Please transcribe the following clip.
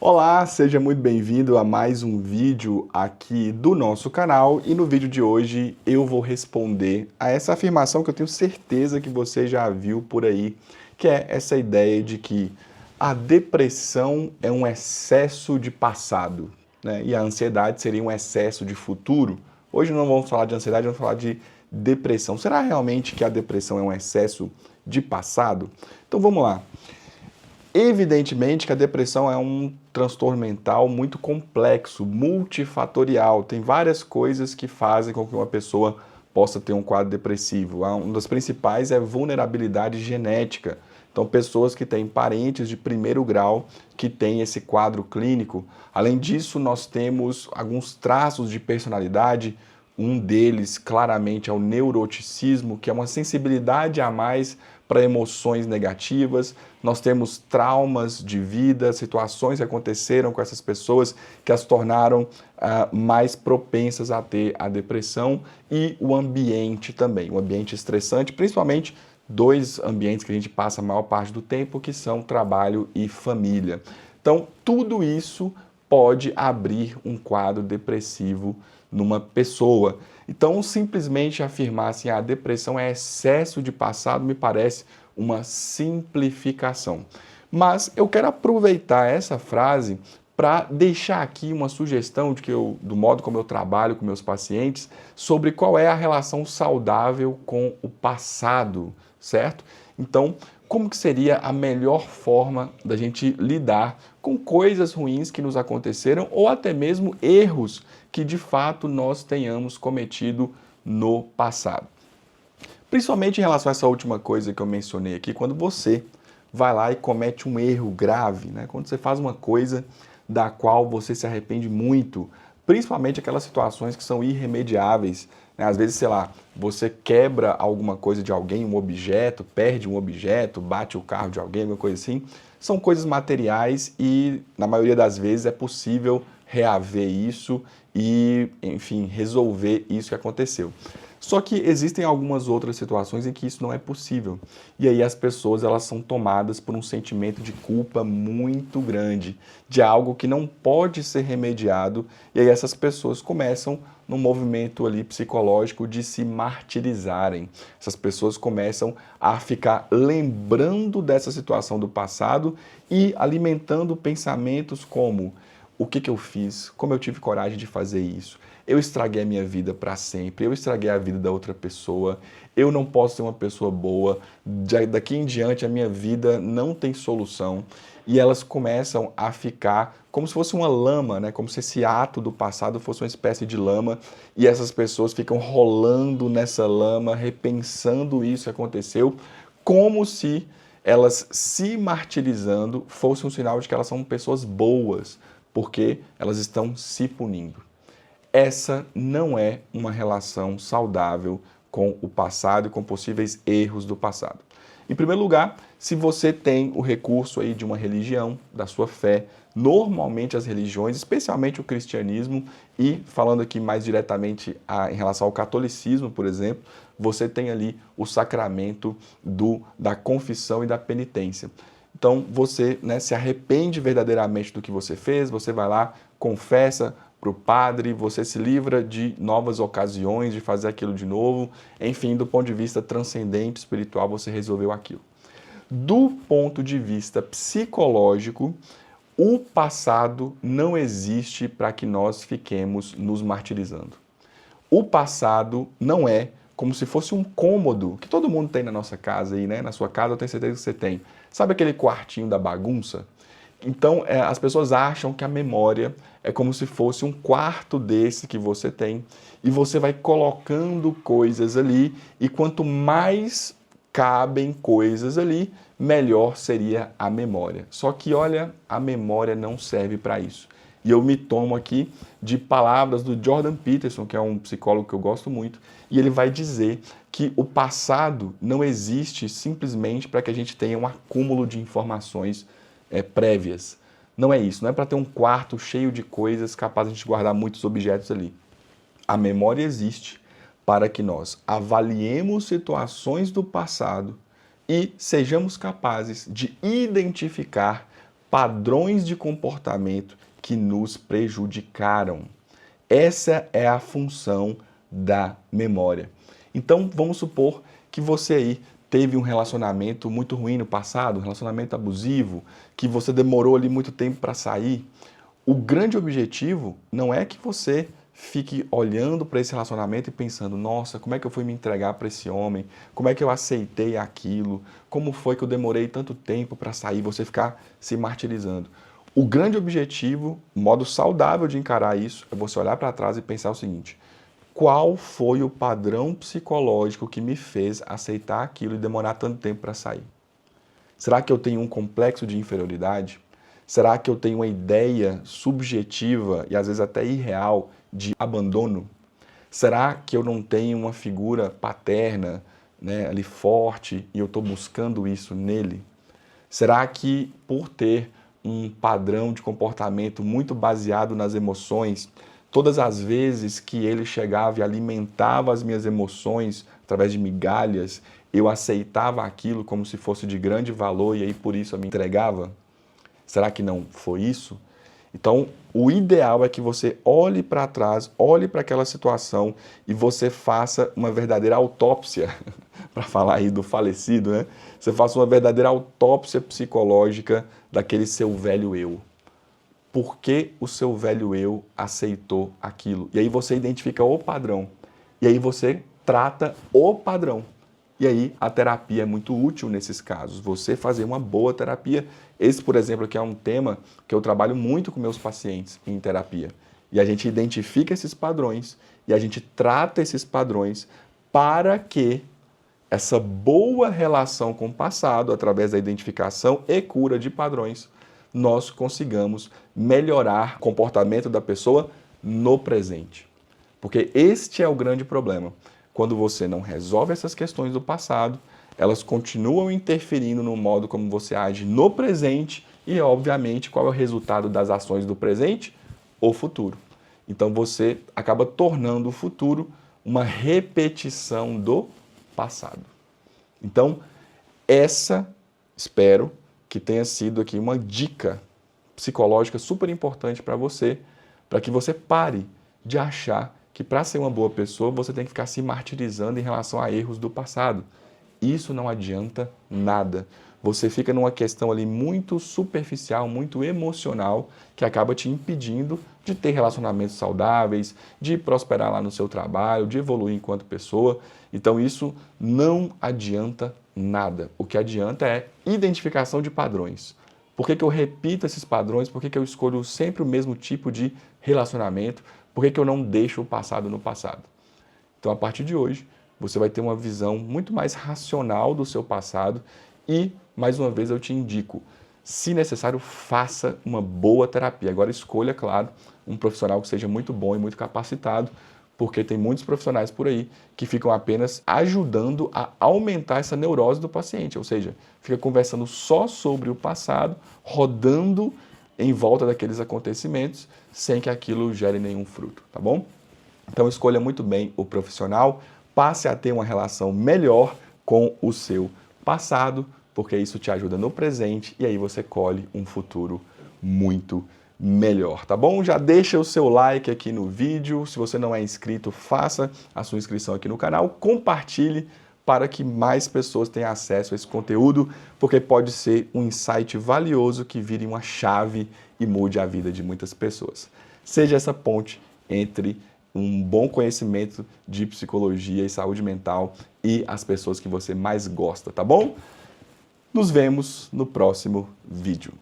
Olá, seja muito bem-vindo a mais um vídeo aqui do nosso canal e no vídeo de hoje eu vou responder a essa afirmação que eu tenho certeza que você já viu por aí, que é essa ideia de que a depressão é um excesso de passado, né? E a ansiedade seria um excesso de futuro. Hoje não vamos falar de ansiedade, vamos falar de depressão. Será realmente que a depressão é um excesso de passado? Então vamos lá. Evidentemente que a depressão é um transtorno mental muito complexo, multifatorial. Tem várias coisas que fazem com que uma pessoa possa ter um quadro depressivo. Uma das principais é vulnerabilidade genética. Então, pessoas que têm parentes de primeiro grau que têm esse quadro clínico. Além disso, nós temos alguns traços de personalidade. Um deles, claramente, é o neuroticismo, que é uma sensibilidade a mais para emoções negativas. Nós temos traumas de vida, situações que aconteceram com essas pessoas que as tornaram mais propensas a ter a depressão, e o ambiente também, o ambiente estressante, principalmente dois ambientes que a gente passa a maior parte do tempo, que são trabalho e família. Então, tudo isso pode abrir um quadro depressivo numa pessoa. Então, simplesmente afirmar assim, a depressão é excesso de passado, me parece uma simplificação. Mas eu quero aproveitar essa frase para deixar aqui uma sugestão do modo como eu trabalho com meus pacientes, sobre qual é a relação saudável com o passado, certo? Então, como que seria a melhor forma da gente lidar com coisas ruins que nos aconteceram ou até mesmo erros que de fato nós tenhamos cometido no passado. Principalmente em relação a essa última coisa que eu mencionei aqui, quando você vai lá e comete um erro grave, né? Quando você faz uma coisa da qual você se arrepende muito, principalmente aquelas situações que são irremediáveis, né? Às vezes, sei lá, você quebra alguma coisa de alguém, um objeto, perde um objeto, bate o carro de alguém, alguma coisa assim. São coisas materiais e, na maioria das vezes, é possível reaver isso e, enfim, resolver isso que aconteceu. Só que existem algumas outras situações em que isso não é possível. E aí as pessoas elas são tomadas por um sentimento de culpa muito grande, de algo que não pode ser remediado, e aí essas pessoas começam num movimento ali psicológico de se martirizarem. Essas pessoas começam a ficar lembrando dessa situação do passado e alimentando pensamentos como: o que eu fiz? Como eu tive coragem de fazer isso? Eu estraguei a minha vida para sempre, eu estraguei a vida da outra pessoa, eu não posso ser uma pessoa boa, daqui em diante a minha vida não tem solução. E elas começam a ficar como se fosse uma lama, né? Como se esse ato do passado fosse uma espécie de lama, e essas pessoas ficam rolando nessa lama, repensando isso que aconteceu, como se elas se martirizando fosse um sinal de que elas são pessoas boas, porque elas estão se punindo. Essa não é uma relação saudável com o passado e com possíveis erros do passado. Em primeiro lugar, se você tem o recurso aí de uma religião, da sua fé, normalmente as religiões, especialmente o cristianismo, e falando aqui mais diretamente em relação ao catolicismo, por exemplo, você tem ali o sacramento da confissão e da penitência. Então você, né, se arrepende verdadeiramente do que você fez, você vai lá, confessa para o padre, você se livra de novas ocasiões de fazer aquilo de novo. Enfim, do ponto de vista transcendente, espiritual, você resolveu aquilo. Do ponto de vista psicológico, o passado não existe para que nós fiquemos nos martirizando. O passado não é como se fosse um cômodo que todo mundo tem na nossa casa aí, né? Na sua casa eu tenho certeza que você tem. Sabe aquele quartinho da bagunça? Então, as pessoas acham que a memória é como se fosse um quarto desse que você tem, e você vai colocando coisas ali, e quanto mais cabem coisas ali, melhor seria a memória. Só que, olha, a memória não serve para isso. E eu me tomo aqui de palavras do Jordan Peterson, que é um psicólogo que eu gosto muito, e ele vai dizer que o passado não existe simplesmente para que a gente tenha um acúmulo de informações prévias. Não é isso, não é para ter um quarto cheio de coisas capaz de a gente guardar muitos objetos ali. A memória existe para que nós avaliemos situações do passado e sejamos capazes de identificar padrões de comportamento que nos prejudicaram. Essa é a função da memória. Então, vamos supor que você aí teve um relacionamento muito ruim no passado, um relacionamento abusivo, que você demorou ali muito tempo para sair. O grande objetivo não é que você fique olhando para esse relacionamento e pensando, nossa, como é que eu fui me entregar para esse homem? Como é que eu aceitei aquilo? Como foi que eu demorei tanto tempo para sair? Você ficar se martirizando. O grande objetivo, modo saudável de encarar isso, é você olhar para trás e pensar o seguinte: qual foi o padrão psicológico que me fez aceitar aquilo e demorar tanto tempo para sair? Será que eu tenho um complexo de inferioridade? Será que eu tenho uma ideia subjetiva e às vezes até irreal de abandono? Será que eu não tenho uma figura paterna, né, ali forte e eu estou buscando isso nele? Será que por ter um padrão de comportamento muito baseado nas emoções, todas as vezes que ele chegava e alimentava as minhas emoções através de migalhas, eu aceitava aquilo como se fosse de grande valor e aí por isso eu me entregava? Será que não foi isso? Então, o ideal é que você olhe para trás, olhe para aquela situação e você faça uma verdadeira autópsia, para falar aí do falecido, né? Você faça uma verdadeira autópsia psicológica daquele seu velho eu. Por que o seu velho eu aceitou aquilo? E aí você identifica o padrão. E aí você trata o padrão. E aí a terapia é muito útil nesses casos. Você fazer uma boa terapia. Esse, por exemplo, que é um tema que eu trabalho muito com meus pacientes em terapia. E a gente identifica esses padrões e a gente trata esses padrões para que essa boa relação com o passado, através da identificação e cura de padrões, nós consigamos melhorar o comportamento da pessoa no presente. Porque este é o grande problema. Quando você não resolve essas questões do passado, elas continuam interferindo no modo como você age no presente e, obviamente, qual é o resultado das ações do presente? O futuro. Então você acaba tornando o futuro uma repetição do passado. Então, essa, espero que tenha sido aqui uma dica psicológica super importante para que você pare de achar que para ser uma boa pessoa você tem que ficar se martirizando em relação a erros do passado. Isso não adianta nada. Você fica numa questão ali muito superficial, muito emocional, que acaba te impedindo de ter relacionamentos saudáveis, de prosperar lá no seu trabalho, de evoluir enquanto pessoa. Então isso não adianta nada. O que adianta é identificação de padrões. Por que eu repito esses padrões? Por que eu escolho sempre o mesmo tipo de relacionamento? Por que eu não deixo o passado no passado? Então, a partir de hoje, você vai ter uma visão muito mais racional do seu passado e, mais uma vez, eu te indico, se necessário, faça uma boa terapia. Agora, escolha, claro, um profissional que seja muito bom e muito capacitado, porque tem muitos profissionais por aí que ficam apenas ajudando a aumentar essa neurose do paciente, ou seja, fica conversando só sobre o passado, rodando em volta daqueles acontecimentos, sem que aquilo gere nenhum fruto, tá bom? Então escolha muito bem o profissional, passe a ter uma relação melhor com o seu passado, porque isso te ajuda no presente e aí você colhe um futuro muito melhor, tá bom? Já deixa o seu like aqui no vídeo, se você não é inscrito, faça a sua inscrição aqui no canal, compartilhe para que mais pessoas tenham acesso a esse conteúdo, porque pode ser um insight valioso que vire uma chave e mude a vida de muitas pessoas. Seja essa ponte entre um bom conhecimento de psicologia e saúde mental e as pessoas que você mais gosta, tá bom? Nos vemos no próximo vídeo.